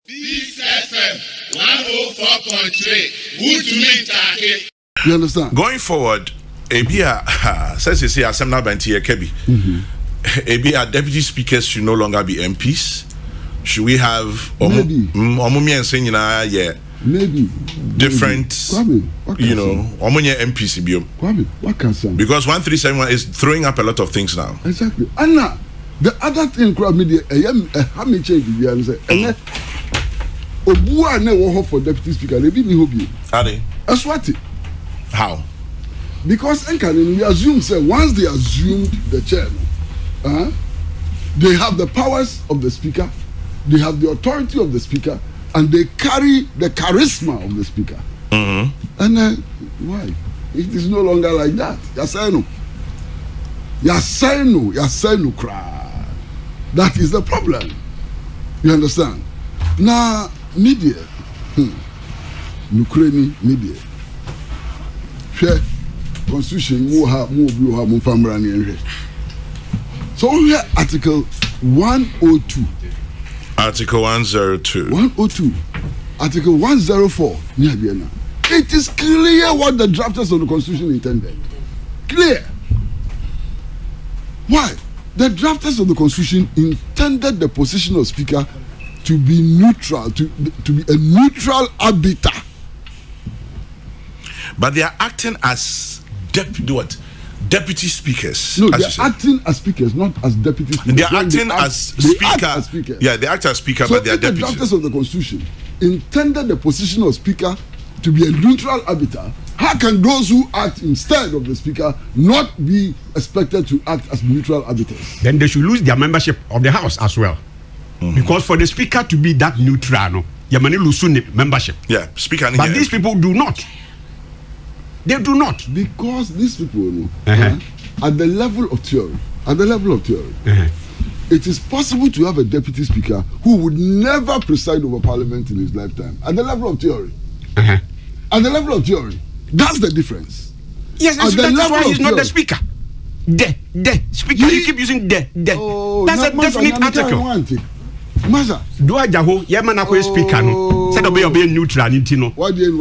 Peace FM 104.3. Good to meet you. You understand? Going forward, Abia says you say Assembly Bantia Kebi. Abia deputy speakers should no longer be MPs. Should we have maybe maybe different Kwame, MPs Kwame, what can say? because 1371 is throwing up a lot of things now. Exactly. And now the other thing crowd media how many change the say Obua ne wo for deputy speaker they be me hope you. Are they? Aswati. How? Because we assume say once they assumed the chair, they have the powers of the speaker, they have the authority of the speaker, and they carry the charisma of the speaker. And why? It is no longer like that. Yasenu cry. That is the problem. You understand? Now, media, Ukraine media, share constitution, so we have Article 102. Article 102. 102. Article 104. It is clear what the drafters of the Constitution intended. Clear. Why? The drafters of the Constitution intended the position of Speaker to be neutral, to be a neutral arbiter. But they are acting as deputy speakers. No, they are acting as speakers, not as deputy speakers. They are acting as speaker. Yeah, they act as speaker, so but they are deputy. The drafters of the Constitution intended the position of Speaker to be a neutral arbiter. How can those who act instead of the Speaker not be expected to act as neutral arbiters? Then they should lose their membership of the House as well. Because for the Speaker to be that neutral, you may lose membership. Yeah, Speaker. But these people do not. They do not. Because these people, at the level of theory, it is possible to have a deputy speaker who would never preside over parliament in his lifetime. At the level of theory. At the level of theory. That's the difference. Yes, that's why he's not the speaker. The speaker, you keep using the. That's a definite article. Masa do ajaho yemana ko speaker no said be neutral ntino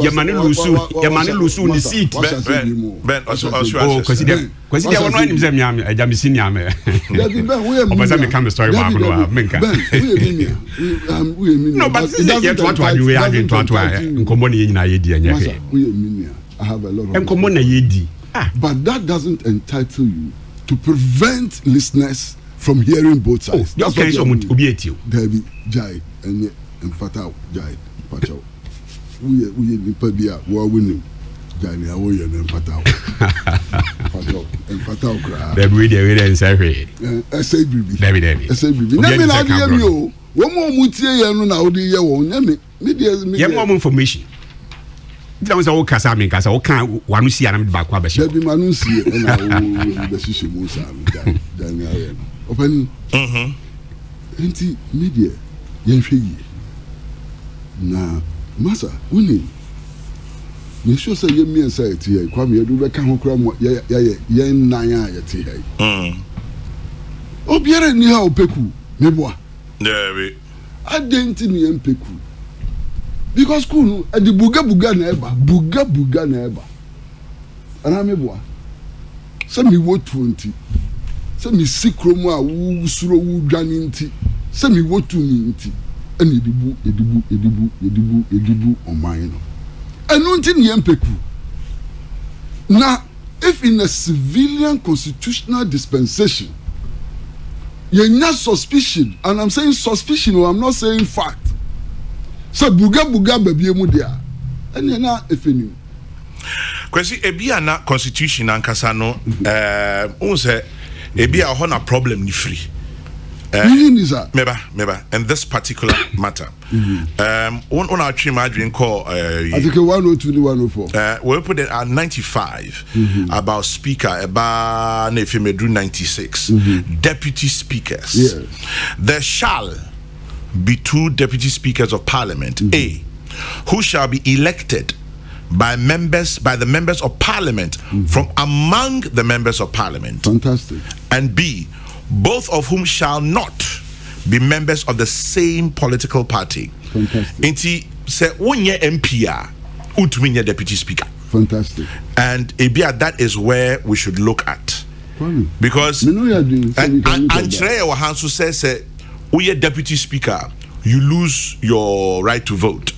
yemane lusu ni seat ben also kwesi dia wono anim ze miame ajami senior me obaza me come story ba no menka no but yet what we are doing to nkomo ne nyina ye di enye I have a lot of nkomo na ye di but that doesn't entitle you to prevent listeners from hearing both sides. That's what you David Jai and Fatah Jai Pacho. We Pabia, we are winning. Jai, we are Fatah. And Fatah cry. David and Sarah. I say, David. I say, you. One more mutia, and now the year won't media. You have more information. That was all Casamin Casa, all kind one see and back. Baby Manusi and I will decision Musa. Daniel. Opening media yenhwe na masa woni me sure say yemi anxiety here kwa me do be ka ho kra mo ye nan a ye te here obiara ni ha opeku meboa David adenti ni empeku because school no e di buga na eba ana meboa say me wo 20 se mi sikromu a wu suro wu dwane nti se mi wotu ni nti ene edibu oman no enu nti ne yempeku na if in a civilian constitutional dispensation you suspicion and I'm saying suspicion or I'm not saying fact so buga babie mu dia ene na efeni Kwesi ebia na constitution ankasa no unse ebi a hona problem ni free meba and this particular matter on our trim adwin call article 102 to 104 we put it at 95 about speaker about nefimedru 96 deputy speakers. Yes. There shall be 2 deputy speakers of parliament, A, who shall be elected by the members of parliament from among the members of parliament. Fantastic. And B, both of whom shall not be members of the same political party. Fantastic. Inti say 1 year MPR, utumi deputy speaker. Fantastic. And that is where we should look at. Because and Hansu says we deputy speaker, you lose your right to vote.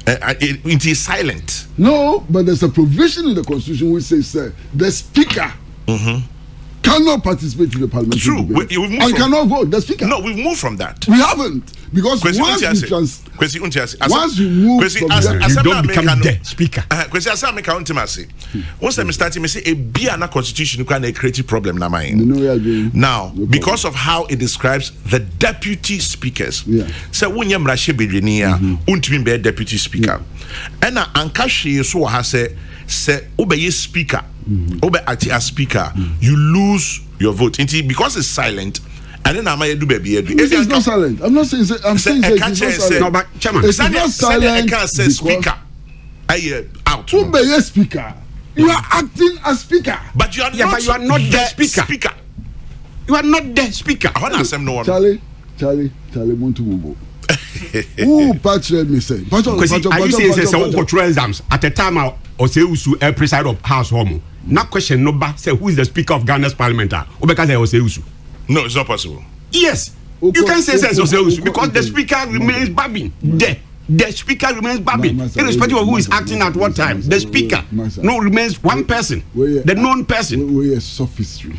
It is silent. No, but there's a provision in the constitution which says the speaker cannot participate in the parliamentary debate. And cannot vote. The speaker. No, we've moved from that. We haven't. Because once you move from that, you don't become the speaker. Once I'm starting to say a na constitution can create a problem now, because of how it describes the deputy speakers. So when you be deputy speaker, and Ankashi so has say obey speaker, obey as speaker, you lose your vote. Because it's silent. And then I do baby. It's not silent. I'm not saying. I'm saying it's not silent. No, but Chairman, it's not silent. I can't say speaker. Out. Obey speaker. You are acting as speaker. But you are not. But you are not the speaker. You are not the speaker. I want to ask them no one. Charlie, Montumbo. Who patrolled me say? Because are you saying some control exams at the time or say who preside of house home? Now question no ba say who is the speaker of Ghana's parliament? Obeka say Oseusu. No, it's not possible. Yes, you can say Oseusu because the speaker remains babbling. The speaker remains babbling, irrespective of who is acting at what time. The speaker no remains one person, the known person. We are sophistry.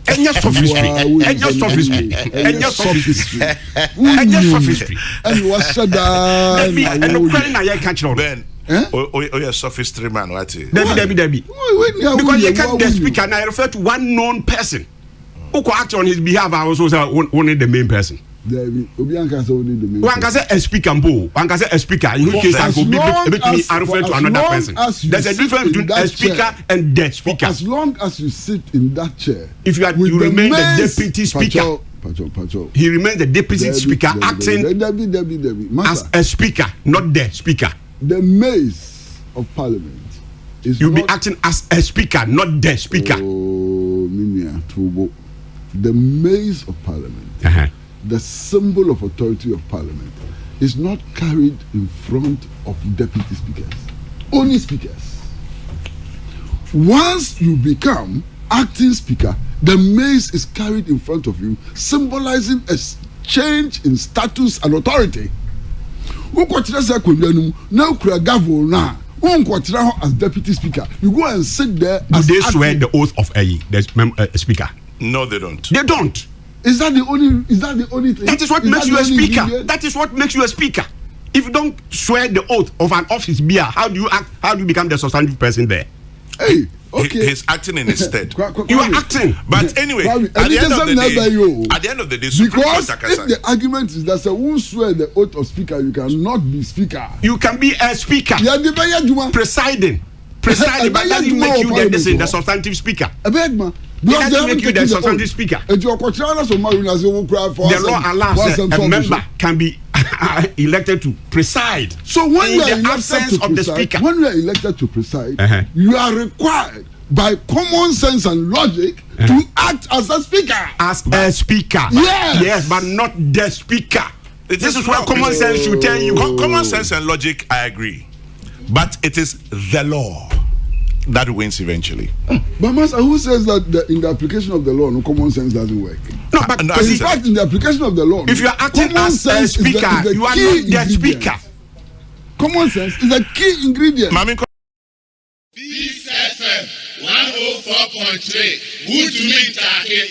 And your sophistry. And your sophistry. And your sophistry. And your sophistry. And you are shut down. And the crying I catch on. Ben. Oh, you're a sophistry man, what is Debbie. Because you can't the speaker, and I refer to one known person who can act on his behalf. I also say only the main person. One can say a speaker, one can say a speaker. In which case, I could be I refer to another person. There's a difference between a speaker and the speaker. As long as you sit in that chair, if you remain the deputy speaker. He remains the deputy speaker acting as a speaker, not the speaker. The maze of parliament is you'll be acting as a speaker, not the speaker. Oh, the maze of parliament, the symbol of authority of parliament, is not carried in front of deputy speakers, only speakers. Once you become acting speaker, the maze is carried in front of you, symbolizing a change in status and authority. Now as deputy speaker, you go and sit there. Do they swear the oath of a speaker? No, they don't. They don't. Is that the only thing? That is what makes you a speaker. That is what makes you a speaker. If you don't swear the oath of an office bearer, how do you act? How do you become the substantive person there? Hey, okay. He's acting in his stead. You are acting. But anyway, at the end of the day, because if the argument is that who swear the oath of speaker, you cannot be speaker. You can be a speaker. Presiding, but that doesn't make you the substantive speaker. It doesn't make you the substantive speaker. The law allows a member can be elected to preside. So when you are elected to preside, you are required by common sense and logic to act as a speaker. As a speaker. Yes, but not the speaker. This is what common sense should tell you. Common sense and logic, I agree. But it is the law that wins eventually. But Master, who says that in the application of the law, no common sense doesn't work? No, but in fact, in the application of the law, if you are acting as a speaker, you are not the speaker. Common sense is a key ingredient. Peace FM 104.3. Good to meet you.